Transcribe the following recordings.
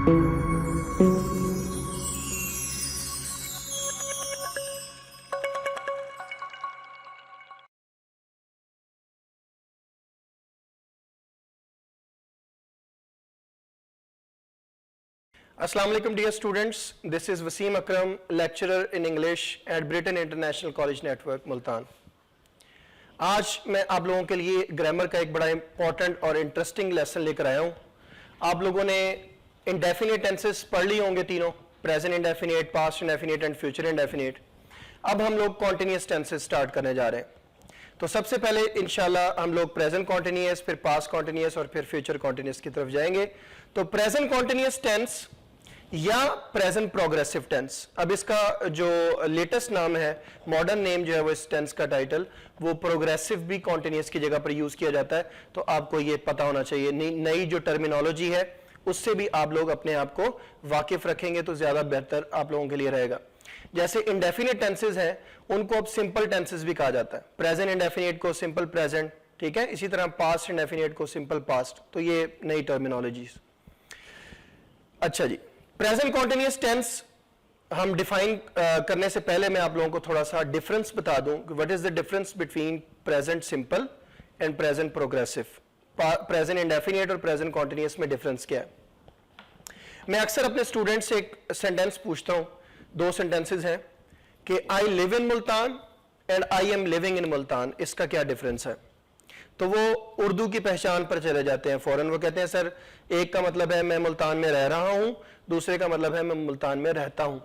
Assalamu alaikum dear students, this is Wasim Akram, lecturer in English at Britain International College Network, Multan. आज मैं आप लोगों के लिए ग्रामर का एक बड़ा इंपॉर्टेंट और इंटरेस्टिंग लेसन लेकर आया हूँ। आप लोगों ने इंडेफिनिट टेंसेस पढ़ ली होंगे तीनों, present indefinite, past indefinite and future indefinite. अब हम लोग कॉन्टिन्यूस टेंसेस स्टार्ट करने जा रहे हैं। तो सबसे पहले इंशाल्लाह हम लोग प्रेजेंट कॉन्टिन्यूस, फिर पास्ट कॉन्टिन्यूस और फिर फ्यूचर कॉन्टिन्यूस की तरफ जाएंगे। तो प्रेजेंट कॉन्टिन्यूस टेंस या प्रेजेंट प्रोग्रेसिव टेंस, अब इसका जो लेटेस्ट नाम है, मॉडर्न नेम जो है वो इस टेंस का टाइटल, वो प्रोग्रेसिव भी कॉन्टिन्यूस की जगह पर यूज किया जाता है। तो आपको ये पता होना चाहिए, नई जो टर्मिनोलॉजी है उससे भी आप लोग अपने आप को वाकिफ रखेंगे तो ज्यादा बेहतर आप लोगों के लिए रहेगा। जैसे इंडेफिनिट टेंसेज हैं उनको अब सिंपल टेंसेज भी कहा जाता है। प्रेजेंट इंडेफिनिट को सिंपल प्रेजेंट, ठीक है, इसी तरह पास्ट इंडेफिनिट को सिंपल पास्ट। तो ये नई टर्मिनोलॉजीज। अच्छा जी, प्रेजेंट कॉन्टिन्यूस टेंस हम डिफाइन करने से पहले मैं आप लोगों को थोड़ा सा डिफरेंस बता दूं कि what is the difference between present simple and present progressive. Present indefinite और प्रेजेंट कॉन्टिन्यूस में डिफरेंस क्या है। मैं अक्सर अपने स्टूडेंट्स से एक सेंटेंस पूछता हूं, दो सेंटेंसेस हैं कि I live in Multan and I am living in Multan, इसका क्या डिफरेंस है। तो वो उर्दू की पहचान पर चले जाते हैं फौरन। वो कहते हैं सर एक का मतलब है मैं मुल्तान में रह रहा हूं, दूसरे का मतलब है मैं मुल्तान में रहता हूं।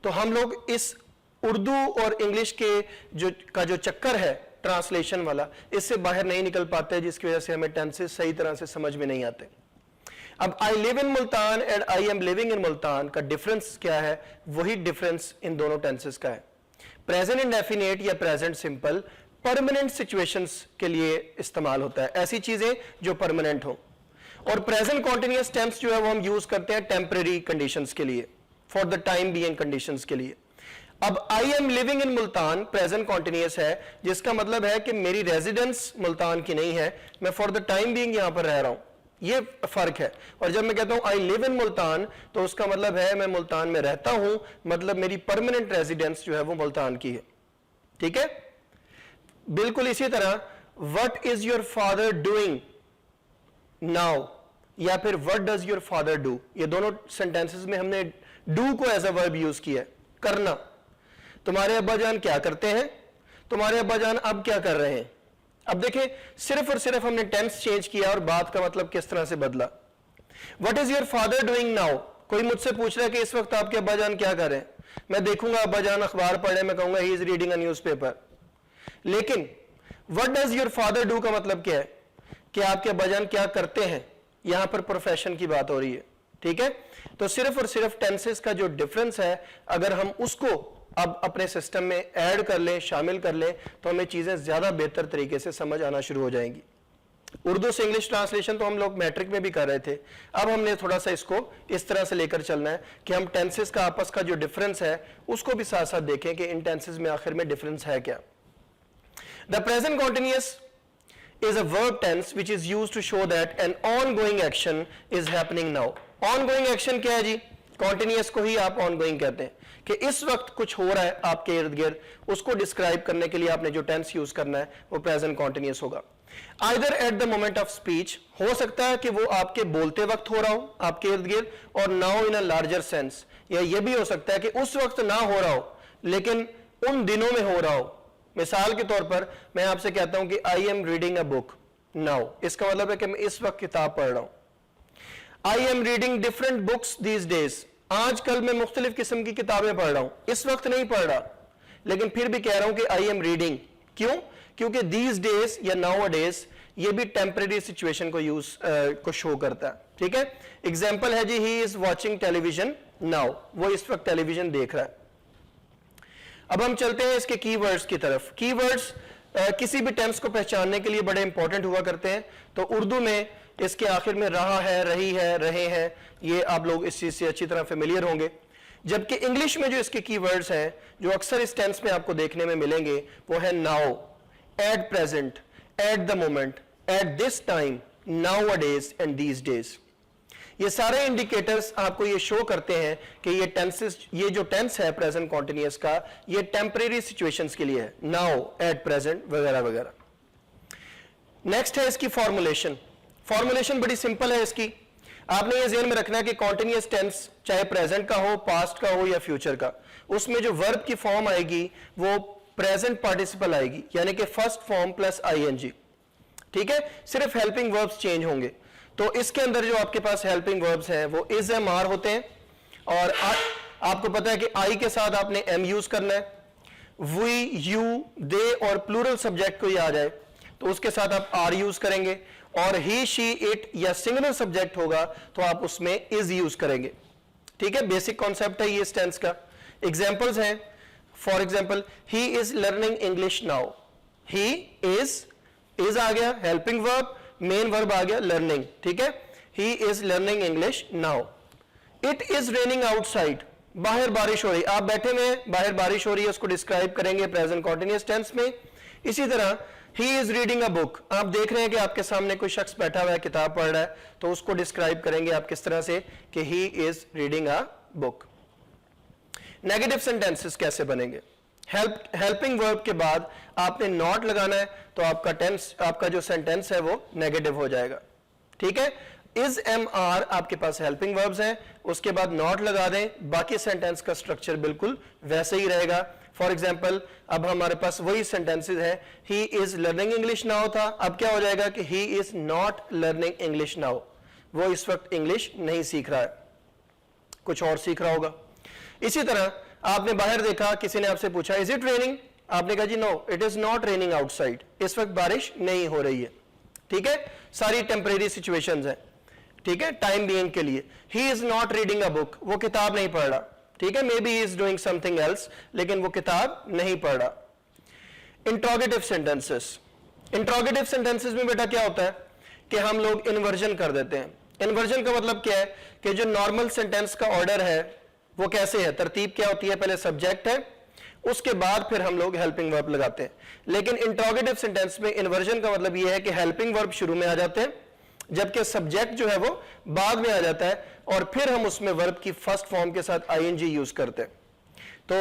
तो हम लोग इस उर्दू और इंग्लिश के जो चक्कर है ट्रांसलेशन वाला, इससे बाहर नहीं निकल पाते, जिसकी वजह से हमें टेंसेस सही तरह से समझ में नहीं आते। अब I live in Multan and I am living in Multan का डिफरेंस क्या है, वही डिफरेंस इन दोनों टेंसेस का है। प्रेजेंट इंडेफिनिट या प्रेजेंट सिंपल परमानेंट सिचुएशंस के लिए इस्तेमाल होता है, ऐसी चीजें जो परमानेंट हो। और प्रेजेंट कॉन्टिन्यूस टेंस जो है वो हम यूज करते हैं टेम्परेरी कंडीशंस के लिए, for the time being conditions के लिए। अब I am living in Multan present continuous है, जिसका मतलब है कि मेरी रेजिडेंस मुल्तान की नहीं है, मैं फॉर द टाइम बीइंग यहां पर रह रहा हूं, ये फर्क है। और जब मैं कहता हूं आई लिव इन मुल्तान तो उसका मतलब है मैं मुल्तान में रहता हूं, मतलब मेरी परमानेंट रेजिडेंस जो है वो मुल्तान की है। ठीक है, बिल्कुल इसी तरह what is your father doing now या फिर what does your father do, ये दोनों सेंटेंसेस में हमने डू को एज अ वर्ब यूज किया है, करना। तुम्हारे अब्बा जान क्या करते हैं, तुम्हारे अब्बा जान अब क्या कर रहे हैं। अब देखें सिर्फ और सिर्फ हमने टेंस चेंज किया और बात का मतलब किस तरह से बदला। What is your father doing now, कोई मुझसे पूछ रहा है कि इस वक्त आपके अब्बा जान क्या कर रहे हैं, मैं देखूंगा अब्बा जान अखबार पढ़ रहे हैं, मैं कहूंगा he is reading a newspaper. लेकिन what does your father do का मतलब क्या है कि आपके अब्बा जान क्या करते हैं, यहां पर प्रोफेशन की बात हो रही है। ठीक है, तो सिर्फ और सिर्फ टेंसेस का जो डिफरेंस है अगर हम उसको अब अपने सिस्टम में ऐड कर लें, शामिल कर लें, तो हमें चीजें ज्यादा बेहतर तरीके से समझ आना शुरू हो जाएंगी। उर्दू से इंग्लिश ट्रांसलेशन तो हम लोग मैट्रिक में भी कर रहे थे, अब हमने थोड़ा सा इसको इस तरह से लेकर चलना है कि हम टेंसेस का आपस का जो डिफरेंस है उसको भी साथ साथ देखें कि इन टेंसेस में आखिर में डिफरेंस है क्या। The present continuous is a verb tense which is used to show that an ongoing action is happening now. ongoing action क्या है जी, continuous को ही आप ongoing कहते हैं कि इस वक्त कुछ हो रहा है आपके इर्द गिर्द, उसको डिस्क्राइब करने के लिए आपने जो टेंस यूज करना है वो प्रेजेंट कॉन्टिन्यूस होगा। Either at the moment of speech, हो सकता है कि वो आपके बोलते वक्त हो रहा हो आपके इर्द गिर्द, और now in a larger sense, या ये भी हो सकता है कि उस वक्त ना हो रहा हो लेकिन उन दिनों में हो रहा हो। मिसाल के तौर पर मैं आपसे कहता हूं कि I am reading a book now, इसका मतलब है कि मैं इस वक्त किताब पढ़ रहा हूं। I am reading different books these days, आजकल मैं मुख्तलिफ किस्म की किताबें पढ़ रहा हूं, इस वक्त नहीं पढ़ रहा, लेकिन फिर भी कह रहा हूं कि आई एम रीडिंग। क्यों? क्योंकि दीज डेज या नाउ डेज ये भी टेम्परेरी सिचुएशन को शो करता है। ठीक है, एग्जाम्पल है जी, he is watching television now, वो इस वक्त टेलीविजन देख रहा है। अब हम चलते हैं इसके कीवर्ड्स की तरफ। कीवर्ड्स किसी भी टेंस को पहचानने के लिए बड़े इंपॉर्टेंट हुआ करते हैं। तो उर्दू में इसके आखिर में रहा है, रही है, रहे हैं, ये आप लोग इस चीज से अच्छी तरह फेमिलियर होंगे। जबकि इंग्लिश में जो इसके कीवर्ड्स हैं जो अक्सर इस टेंस में आपको देखने में मिलेंगे वो है now, at present, at the moment, at this time, now a days and these days. ये सारे इंडिकेटर्स आपको ये शो करते हैं कि ये टेंसेस, ये जो टेंस है प्रेजेंट कॉन्टिन्यूअस का, ये टेम्परेरी सिचुएशंस के लिए है, नाउ, एट प्रेजेंट वगैरह वगैरह। नेक्स्ट है इसकी फॉर्मुलेशन। फॉर्मुलेशन बड़ी सिंपल है इसकी। आपने ये ज़हन में रखना है कि कॉन्टिन्यूअस टेंस चाहे प्रेजेंट का हो, पास्ट का हो या फ्यूचर का, उसमें जो वर्ब की फॉर्म आएगी वो प्रेजेंट पार्टिसिपल आएगी, यानी कि फर्स्ट फॉर्म प्लस आईएनजी। ठीक है, सिर्फ हेल्पिंग वर्ब्स चेंज होंगे। तो इसके अंदर जो आपके पास हेल्पिंग वर्ब्स हैं वो इज एम आर होते हैं, और आपको पता है कि आई के साथ आपने एम यूज करना है। वी, यू, दे और प्लूरल सब्जेक्ट कोई आ जाए तो उसके साथ आप आर यूज करेंगे, और ही, शी, इट या सिंगुलर सब्जेक्ट होगा तो आप उसमें इज यूज करेंगे। ठीक है, बेसिक कॉन्सेप्ट है ये इस टेंस का। एग्जांपल्स हैं, for example he is learning English now. He is आ गया हेल्पिंग वर्ब, मेन वर्ब आ गया लर्निंग। ठीक है, he is learning English now. It is raining outside, बाहर बारिश हो रही, आप बैठे हुए हैं, बाहर बारिश हो रही है, उसको डिस्क्राइब करेंगे प्रेजेंट कॉन्टिन्यूअस टेंस में। इसी तरह ही इज रीडिंग अ बुक, आप देख रहे हैं कि आपके सामने कोई शख्स बैठा हुआ है, किताब पढ़ रहा है, तो उसको डिस्क्राइब करेंगे आप किस तरह से कि ही is reading a book. Negative sentences कैसे बनेंगे? हेल्पिंग वर्ब के बाद आपने नॉट लगाना है, तो आपका टेंस, आपका जो सेंटेंस है वो नेगेटिव हो जाएगा। ठीक है, इज एम आर आपके पास हेल्पिंग वर्ब्स हैं, उसके बाद नॉट लगा दें, बाकी सेंटेंस का स्ट्रक्चर बिल्कुल वैसे ही रहेगा। फॉर एग्जाम्पल अब हमारे पास वही सेंटेंसेस है, he is learning English now था, अब क्या हो जाएगा कि he is not learning English now, वो इस वक्त इंग्लिश नहीं सीख रहा है, कुछ और सीख रहा होगा। इसी तरह आपने बाहर देखा, किसी ने आपसे पूछा इज इट रेनिंग, आपने कहा जी no it is not raining outside, इस वक्त बारिश नहीं हो रही है। ठीक है, सारी टेम्परेरी सिचुएशंस हैं। ठीक है, टाइम बीइंग के लिए। He is not reading a book, वो किताब नहीं पढ़ रहा। ठीक है, may be he is doing something else, लेकिन वो किताब नहीं पढ़ रहा। इंट्रोगेटिव सेंटेंसेस, इंट्रोगेटिव सेंटेंसेस में बेटा क्या होता है कि हम लोग इन्वर्जन कर देते हैं। इन्वर्जन का मतलब क्या है कि जो नॉर्मल सेंटेंस का ऑर्डर है वो कैसे है, तरतीब क्या होती है, पहले सब्जेक्ट है, उसके बाद फिर हम लोग हेल्पिंग वर्ब लगाते हैं। लेकिन इंट्रोगेटिव सेंटेंस में इन्वर्जन का मतलब यह है कि हेल्पिंग वर्ब शुरू में आ जाते हैं, जबकि सब्जेक्ट जो है वो बाद में आ जाता है, और फिर हम उसमें वर्ब की फर्स्ट फॉर्म के साथ आईएनजी यूज करते हैं। तो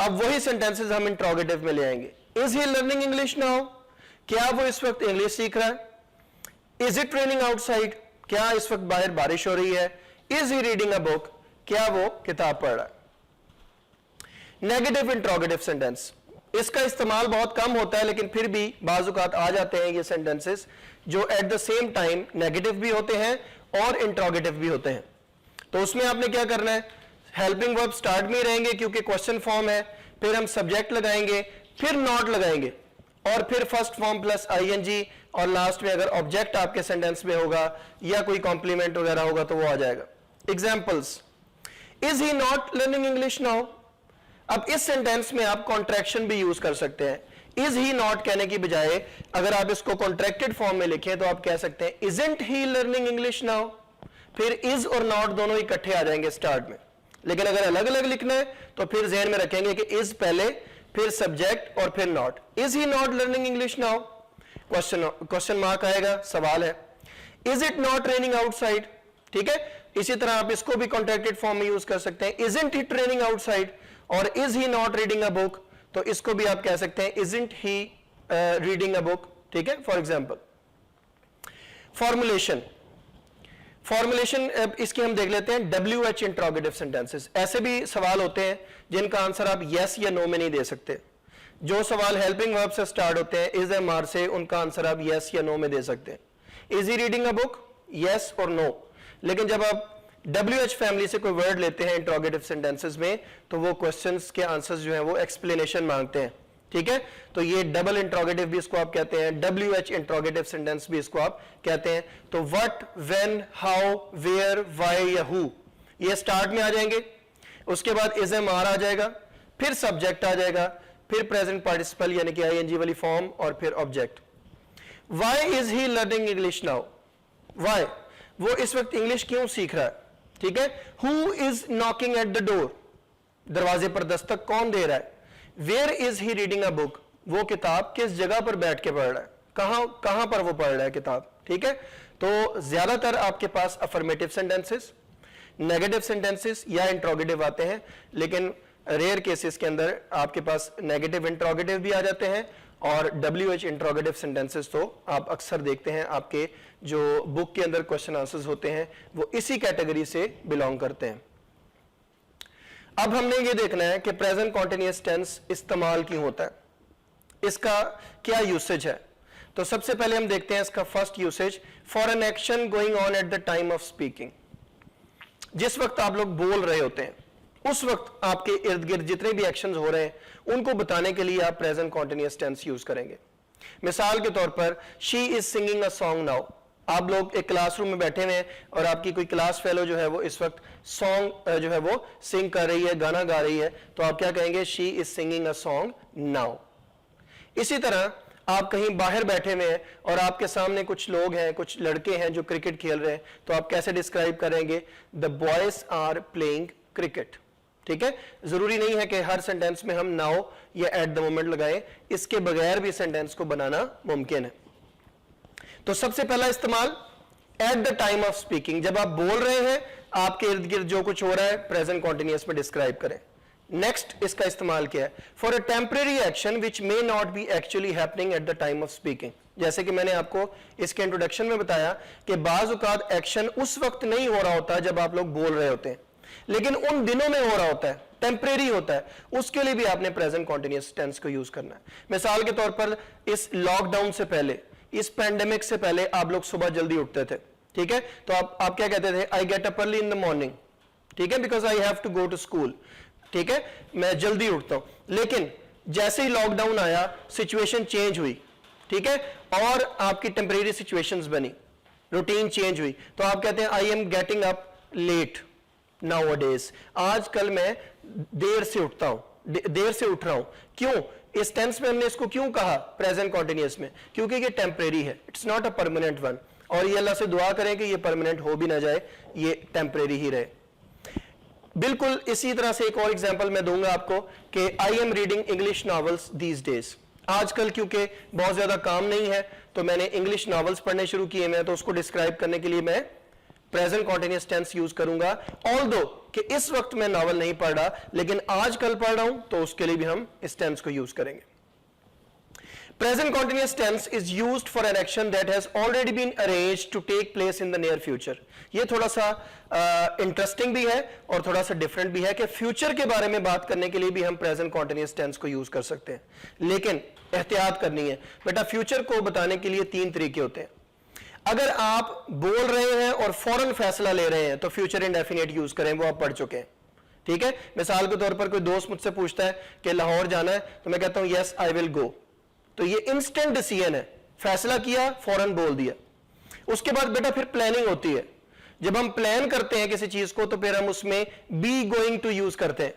अब वही सेंटेंसेस हम इंट्रोगेटिव में ले आएंगे। Is he learning English now, क्या वो इस वक्त इंग्लिश सीख रहा है? इज इट रेनिंग आउटसाइड, क्या इस वक्त बाहर बारिश हो रही है? Is he reading a book, क्या वो किताब पढ़ रहा है? नेगेटिव इंट्रोगेटिव सेंटेंस, इसका इस्तेमाल बहुत कम होता है, लेकिन फिर भी बाजुकात आ जाते हैं ये सेंटेंसेस जो at the same time negative भी होते हैं और इंट्रोगेटिव भी होते हैं। तो उसमें आपने क्या करना है, हेल्पिंग वर्ब स्टार्ट में रहेंगे क्योंकि क्वेश्चन फॉर्म है, फिर हम सब्जेक्ट लगाएंगे, फिर नॉट लगाएंगे, और फिर फर्स्ट फॉर्म प्लस आईएनजी, और लास्ट में अगर ऑब्जेक्ट आपके सेंटेंस में होगा या कोई कॉम्प्लीमेंट वगैरह होगा तो वो आ जाएगा। Examples, is he not learning English now, अब इस सेंटेंस में आप कॉन्ट्रैक्शन भी यूज कर सकते हैं। इज ही नॉट कहने की बजाय अगर आप इसको कॉन्ट्रैक्टेड फॉर्म में लिखें तो आप कह सकते हैं isn't he learning English now, फिर इज और नॉट दोनों इकट्ठे आ जाएंगे स्टार्ट में। लेकिन अगर अलग अलग लिखना है तो फिर ज़हन में रखेंगे कि इज पहले, फिर सब्जेक्ट और फिर not. Is he not learning English now, question mark आएगा, सवाल है। Is it not raining outside, ठीक है, इसी तरह आप इसको भी कॉन्ट्रैक्टेड फॉर्म में यूज कर सकते हैं, इजंट इट रेनिंग आउटसाइड, और is he not reading a book, तो इसको भी आप कह सकते हैं isn't he reading a book. ठीक है, फॉर एग्जांपल। फॉर्मुलेशन, फॉर्मुलेशन इसकी हम देख लेते हैं। WH इंट्रोगेटिव सेंटेंसेस, ऐसे भी सवाल होते हैं जिनका आंसर आप यस या नो में नहीं दे सकते। जो सवाल हेल्पिंग वर्ब से स्टार्ट होते हैं, इज एम आर से, उनका आंसर आप यस या नो में दे सकते हैं। Is he reading a book, yes और नो। लेकिन जब आप WH फैमिली से कोई वर्ड लेते हैं इंट्रोगेटिव सेंटेंसेस में, तो वो क्वेश्चंस के आंसर्स जो हैं वो एक्सप्लेनेशन मांगते हैं। ठीक है, तो ये डबल इंट्रोगेटिव भी इसको आप कहते हैं, WH इंट्रोगेटिव सेंटेंस भी इसको आप कहते हैं। तो what, when, how, where, why या हु, ये स्टार्ट में आ जाएंगे, उसके बाद इज एम आर आ जाएगा, फिर सब्जेक्ट आ जाएगा, फिर प्रेजेंट पार्टिसिपल यानी कि आईएनजी वाली फॉर्म, और फिर object. Why is he learning English now, why, वो इस वक्त इंग्लिश क्यों सीख रहा है? ठीक है, who is knocking at the door, दरवाजे पर दस्तक कौन दे रहा है? Where is he reading a book, वो किताब किस जगह पर बैठ के पढ़ रहा है, कहां पर वो पढ़ रहा है किताब। ठीक है, तो ज्यादातर आपके पास अफर्मेटिव सेंटेंसेस, नेगेटिव सेंटेंसेस या इंट्रोगेटिव आते हैं, लेकिन रेयर केसेस के अंदर आपके पास नेगेटिव इंट्रोगेटिव भी आ जाते हैं और WH इंट्रोगेटिव सेंटेंसेस तो आप अक्सर देखते हैं आपके जो बुक के अंदर क्वेश्चन आंसर्स होते हैं वो इसी कैटेगरी से बिलोंग करते हैं। अब हमने ये देखना है कि प्रेजेंट कॉन्टिन्यूअस टेंस इस्तेमाल क्यों होता है, इसका क्या यूसेज है। तो सबसे पहले हम देखते हैं इसका first usage, for an action going on at the time of speaking. जिस वक्त आप लोग बोल रहे होते हैं उस वक्त आपके इर्द गिर्द जितने भी एक्शंस हो रहे हैं उनको बताने के लिए आप प्रेजेंट कॉन्टिन्यूअस टेंस यूज करेंगे। मिसाल के तौर पर she is singing a song now. आप लोग एक क्लासरूम में बैठे हुए हैं और आपकी कोई क्लास फेलो जो है वो इस वक्त सॉन्ग जो है वो सिंग कर रही है, गाना गा रही है, तो आप क्या कहेंगे, she is singing a song now. इसी तरह आप कहीं बाहर बैठे हुए हैं और आपके सामने कुछ लोग हैं, कुछ लड़के हैं जो क्रिकेट खेल रहे हैं, तो आप कैसे डिस्क्राइब करेंगे, the boys are playing cricket. ठीक है, जरूरी नहीं है कि हर सेंटेंस में हम नाउ या एट द मोमेंट लगाएं, इसके बगैर भी सेंटेंस को बनाना मुमकिन है। तो सबसे पहला इस्तेमाल at the time of speaking, जब आप बोल रहे हैं आपके इर्द गिर्द जो कुछ हो रहा है प्रेजेंट कॉन्टिन्यूअस में डिस्क्राइब करें। नेक्स्ट इसका इस्तेमाल क्या है, for a temporary action which may not be actually happening at the time of speaking. जैसे कि मैंने आपको इसके इंट्रोडक्शन में बताया कि बाज़ औक़ात एक्शन उस वक्त नहीं हो रहा होता जब आप लोग बोल रहे होते हैं, लेकिन उन दिनों में हो रहा होता है, टेम्परेरी होता है, उसके लिए भी आपने प्रेजेंट कॉन्टिन्यूअस टेंस को यूज करना है। मिसाल के तौर पर इस लॉकडाउन से पहले, इस पैंडेमिक से पहले आप लोग सुबह जल्दी उठते थे। ठीक है, तो आप क्या कहते थे, I get up early in the morning. ठीक है, because I have to go to school. ठीक है, मैं जल्दी उठता हूं। लेकिन जैसे ही लॉकडाउन आया सिचुएशन चेंज हुई, ठीक है, और आपकी टेम्परेरी सिचुएशंस बनी, रूटीन चेंज हुई, तो आप कहते हैं I am getting up late nowadays. आजकल मैं देर से उठता हूं, देर से उठ रहा हूं। क्यों, इस टेंस में हमने इसको क्यों कहा प्रेजेंट कॉन्टिन्यूअस में, क्योंकि ये टेम्परेरी है, it's not a permanent one. और ये अल्लाह से दुआ करें कि ये परमानेंट हो भी ना जाए, ये टेम्परेरी ही रहे। बिल्कुल इसी तरह से एक और एग्जांपल मैं दूंगा आपको कि I am reading English novels these days. आजकल क्योंकि बहुत ज्यादा काम नहीं है तो मैंने इंग्लिश नॉवेल्स पढ़ने शुरू किए हैं, तो उसको डिस्क्राइब करने के लिए मैं प्रेजेंट कॉन्टिन्यूअस टेंस यूज करूंगा। ऑल्दो कि इस वक्त मैं नॉवल नहीं पढ़ रहा, लेकिन आजकल पढ़ रहा हूं, तो उसके लिए भी हम इस टेंस को यूज करेंगे। Present continuous tense is used for an action that has already been arranged to take place in the near future. ये थोड़ा सा इंटरेस्टिंग भी है और थोड़ा सा डिफरेंट भी है कि फ्यूचर के बारे में बात करने के लिए भी हम प्रेजेंट कॉन्टिन्यूअस टेंस को यूज कर सकते हैं, लेकिन एहतियात करनी है। बेटा फ्यूचर को बताने के लिए तीन तरीके होते हैं। अगर आप बोल रहे हैं और फौरन फैसला ले रहे हैं तो फ्यूचर इंडेफिनिट यूज करें, वो आप पढ़ चुके हैं। ठीक है, मिसाल के तौर पर कोई दोस्त मुझसे पूछता है कि लाहौर जाना है, तो मैं कहता हूं यस आई विल गो, तो ये इंस्टेंट डिसीजन है, फैसला किया फौरन बोल दिया। उसके बाद बेटा फिर प्लानिंग होती है। जब हम प्लान करते हैं किसी चीज को तो फिर हम उसमें बी गोइंग टू यूज करते हैं।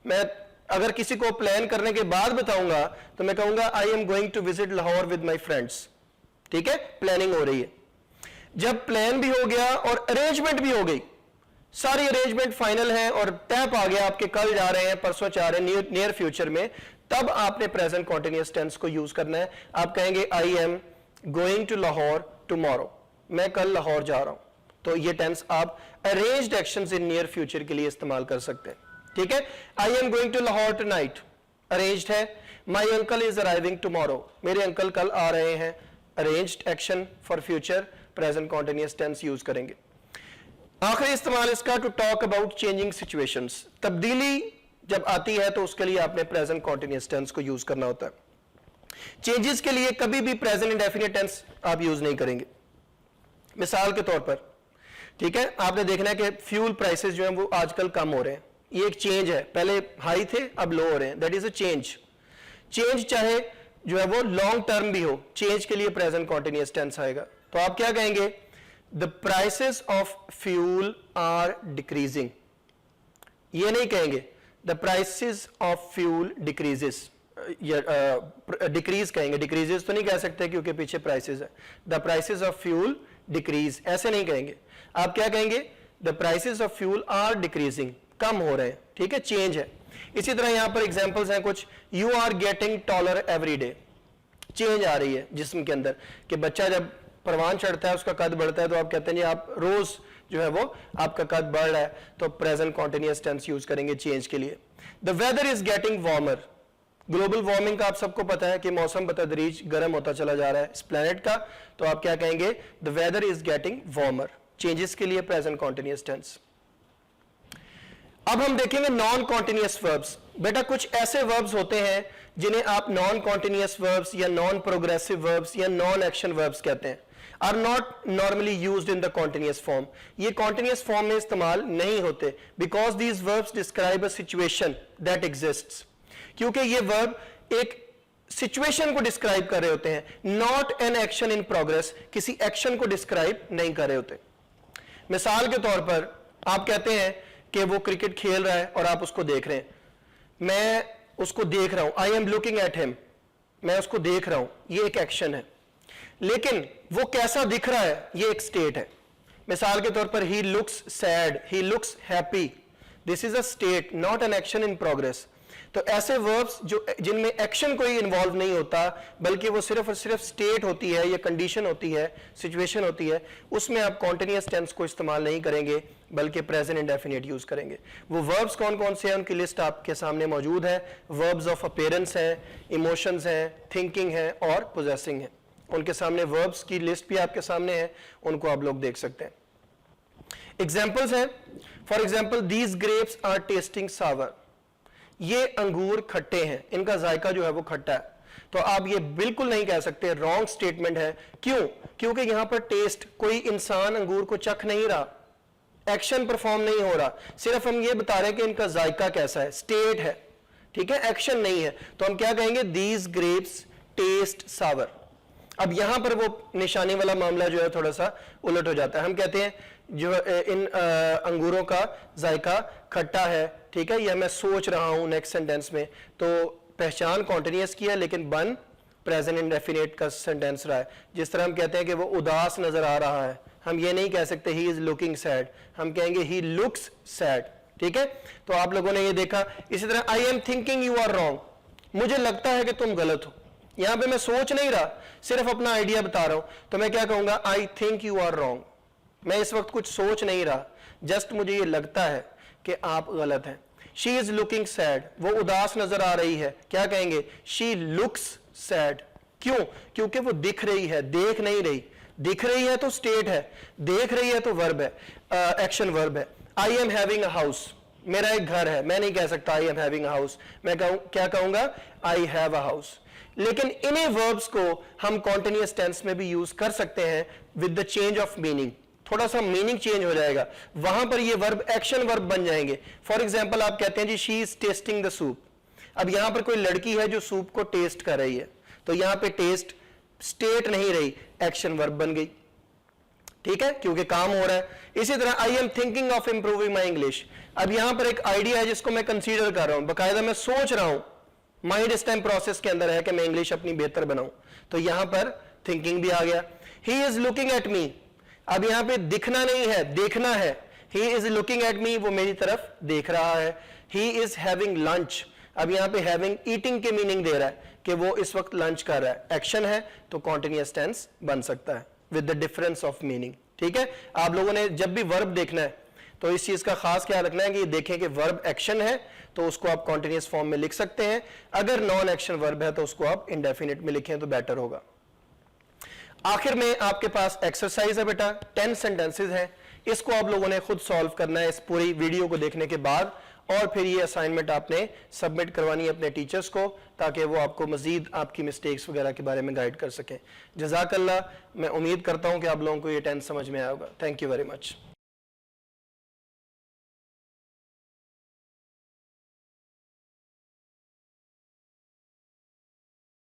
मैं अगर किसी को प्लान करने के बाद बताऊंगा तो मैं कहूंगा I am going to visit Lahore with my friends. ठीक है, प्लानिंग हो रही है। जब प्लान भी हो गया और अरेंजमेंट भी हो गई, सारी अरेंजमेंट फाइनल है और तय आ गया आपके कल जा रहे हैं, परसों जा रहे हैं, नियर फ्यूचर में, तब आपने प्रेजेंट कॉन्टिन्यूअस टेंस को यूज करना है। आप कहेंगे I am going to Lahore tomorrow, मैं कल लाहौर जा रहा हूं। तो ये टेंस आप arranged actions in near future के लिए इस्तेमाल कर सकते हैं। ठीक है, I am going to Lahore tonight, arranged है। My uncle is arriving tomorrow, मेरे अंकल कल आ रहे हैं, arranged action for future, present continuous tense use करेंगे। आखिरी इस्तेमाल इसका to talk about changing situations, तब्दीली जब आती है तो उसके लिए आपने प्रेजेंट कॉन्टिन्यूअस टेंस को यूज करना होता है। चेंजेस के लिए कभी भी प्रेजेंट इंडेफिनिट टेंस आप यूज नहीं करेंगे। मिसाल के तौर पर, ठीक है, आपने देखना है कि फ्यूल प्राइसेस जो हैं वो आजकल कम हो रहे हैं, ये एक चेंज है, पहले हाई थे अब लो हो रहे हैं, that is a change. Change चाहे जो है वो लॉन्ग टर्म भी हो, चेंज के लिए प्रेजेंट कॉन्टिन्यूअस टेंस आएगा। तो आप क्या कहेंगे, the prices of fuel are decreasing. ये नहीं कहेंगे the prices of fuel decreases, decrease कहेंगे, डिक्रीजेस तो नहीं कह सकते क्योंकि पीछे प्राइसेस है। The prices of fuel decrease, ऐसे नहीं कहेंगे। आप क्या कहेंगे, the prices of fuel are decreasing, कम हो रहे हैं। ठीक है, चेंज है। इसी तरह यहां पर एग्जांपल्स हैं कुछ, you are getting taller every day, change आ रही है जिस्म के अंदर कि बच्चा जब परवान चढ़ता है, उसका कद बढ़ता है, तो आप कहते हैं जी आप रोज जो है वो आपका कद बढ़ रहा है, तो प्रेजेंट कॉन्टिन्यूअस टेंस यूज करेंगे चेंज के लिए। The weather is getting warmer, global warming का आप सबको पता है कि मौसम बतदरीज गर्म होता चला जा रहा है इस प्लेनेट का, तो आप क्या कहेंगे, the weather is getting warmer, changes के लिए प्रेजेंट कॉन्टिन्यूअस टेंस। अब हम देखेंगे नॉन कॉन्टिन्यूअस वर्ब्स। बेटा कुछ ऐसे वर्ब्स होते हैं जिन्हें आप नॉन कॉन्टिन्यूअस वर्ब्स या नॉन प्रोग्रेसिव वर्ब्स या नॉन एक्शन वर्ब्स कहते हैं, are not normally used in the continuous form. ये कॉन्टिन्यूअस फॉर्म में इस्तेमाल नहीं होते because these verbs describe a situation that exists, क्योंकि ये वर्ब एक सिचुएशन को डिस्क्राइब कर रहे होते हैं, not an action in progress, किसी एक्शन को डिस्क्राइब नहीं कर रहे होते। मिसाल के तौर पर आप कहते हैं कि वो क्रिकेट खेल रहा है और आप उसको देख रहे हैं, मैं उसको देख रहा हूं, I am looking at him, मैं उसको देख रहा हूं, ये एक एक्शन है, लेकिन वो कैसा दिख रहा है ये एक स्टेट है। मिसाल के तौर पर he looks sad, he looks happy, this is a state not an action in progress. तो ऐसे वर्ब्स जो जिनमें एक्शन कोई इन्वॉल्व नहीं होता बल्कि वो सिर्फ और सिर्फ स्टेट होती है या कंडीशन होती है, सिचुएशन होती है, उसमें आप कॉन्टिन्यूअस टेंस को इस्तेमाल नहीं करेंगे बल्कि प्रेजेंट इंडेफिनिट यूज करेंगे। वो वर्ब्स कौन कौन से हैं उनकी लिस्ट आपके सामने मौजूद है। वर्ब्स ऑफ अपीयरेंस हैं, इमोशंस हैं, थिंकिंग है और पोजेसिंग है। उनके सामने वर्ब्स की लिस्ट भी आपके सामने है, उनको आप लोग देख सकते हैं। एग्जाम्पल्स हैं, for example these grapes are tasting sour, ये अंगूर खट्टे हैं, इनका जायका जो है वो खट्टा है। तो आप ये बिल्कुल नहीं कह सकते, रॉन्ग स्टेटमेंट है। क्यों? क्योंकि यहां पर टेस्ट, कोई इंसान अंगूर को चख नहीं रहा, एक्शन परफॉर्म नहीं हो रहा, सिर्फ हम ये बता रहे हैं कि इनका जायका कैसा है, स्टेट है, ठीक है, एक्शन नहीं है। तो हम क्या कहेंगे, दीज ग्रेप्स टेस्ट सावर। अब यहां पर वो निशानी वाला मामला जो है थोड़ा सा उलट हो जाता है। हम कहते हैं जो इन अंगूरों का जायका खट्टा है, ठीक है, यह मैं सोच रहा हूं नेक्स्ट सेंटेंस में, तो पहचान कॉन्टिन्यूअस की है लेकिन बन प्रेजेंट इंडेफिनिट का सेंटेंस रहा है। जिस तरह हम कहते हैं कि वो उदास नजर आ रहा है, हम ये नहीं कह सकते ही इज लुकिंग सैड, हम कहेंगे ही लुक्स सैड, ठीक है। तो आप लोगों ने ये देखा। इसी तरह I am thinking you are wrong, मुझे लगता है कि तुम गलत हो। यहां पे मैं सोच नहीं रहा, सिर्फ अपना आइडिया बता रहा हूं, तो मैं क्या कहूंगा, I think you are wrong. मैं इस वक्त कुछ सोच नहीं रहा, जस्ट मुझे ये लगता है कि आप गलत हैं। शी इज लुकिंग सैड, वो उदास नजर आ रही है, क्या कहेंगे, शी लुक्स सैड। क्यों? क्योंकि वो दिख रही है, देख नहीं रही। दिख रही है तो स्टेट है, देख रही है तो वर्ब है, एक्शन वर्ब है। I am having a house, मेरा एक घर है, मैं नहीं कह सकता I am having a house, मैं क्या कहूंगा, आई हैव अ हाउस। लेकिन इन्हीं वर्ब्स को हम कॉन्टिन्यूअस टेंस में भी यूज कर सकते हैं with the change of meaning. थोड़ा सा मीनिंग चेंज हो जाएगा, वहां पर ये वर्ब एक्शन वर्ब बन जाएंगे। फॉर एग्जांपल आप कहते हैं जी she is tasting the soup. अब यहां पर कोई लड़की है जो सूप को टेस्ट कर रही है, तो यहां पे टेस्ट स्टेट नहीं रही, एक्शन वर्ब बन गई, ठीक है, क्योंकि काम हो रहा है। इसी तरह I am thinking of improving my English. अब यहां पर एक आइडिया है जिसको मैं कंसीडर कर रहा हूं, बाकायदा मैं सोच रहा हूं, माइंड इस टाइम प्रोसेस के अंदर है कि मैं इंग्लिश अपनी बेहतर बनाऊं, तो यहां पर थिंकिंग भी आ गया। He is looking at me, अब यहां पे दिखना नहीं है, देखना है। He is looking at me, वो मेरी तरफ देख रहा है। ही इज हैविंग लंच, अब यहां पे हैविंग ईटिंग के मीनिंग दे रहा है कि वो इस वक्त लंच कर रहा है, एक्शन है, तो कॉन्टिन्यूअस टेंस बन सकता है with the difference of meaning, ठीक है। आप लोगों ने जब भी वर्ब देखना है तो इस चीज का खास ख्याल रखना है कि देखें कि वर्ब एक्शन है तो उसको आप कॉन्टिन्यूअस फॉर्म में लिख सकते हैं, अगर नॉन एक्शन वर्ब है तो उसको आप इंडेफिनिट में लिखें तो बेटर होगा। आखिर में आपके पास एक्सरसाइज है बेटा, 10 सेंटेंसेस हैं, इसको आप लोगों ने खुद सॉल्व करना है इस पूरी वीडियो को देखने के बाद, और फिर ये असाइनमेंट आपने सबमिट करवानी है अपने टीचर्स को ताकि वो आपको मजीद आपकी मिस्टेक्स वगैरह के बारे में गाइड कर सकें। जज़ाकल्लाह, मैं उम्मीद करता हूं कि आप लोगों को ये 10 समझ में आया होगा। Thank you very much.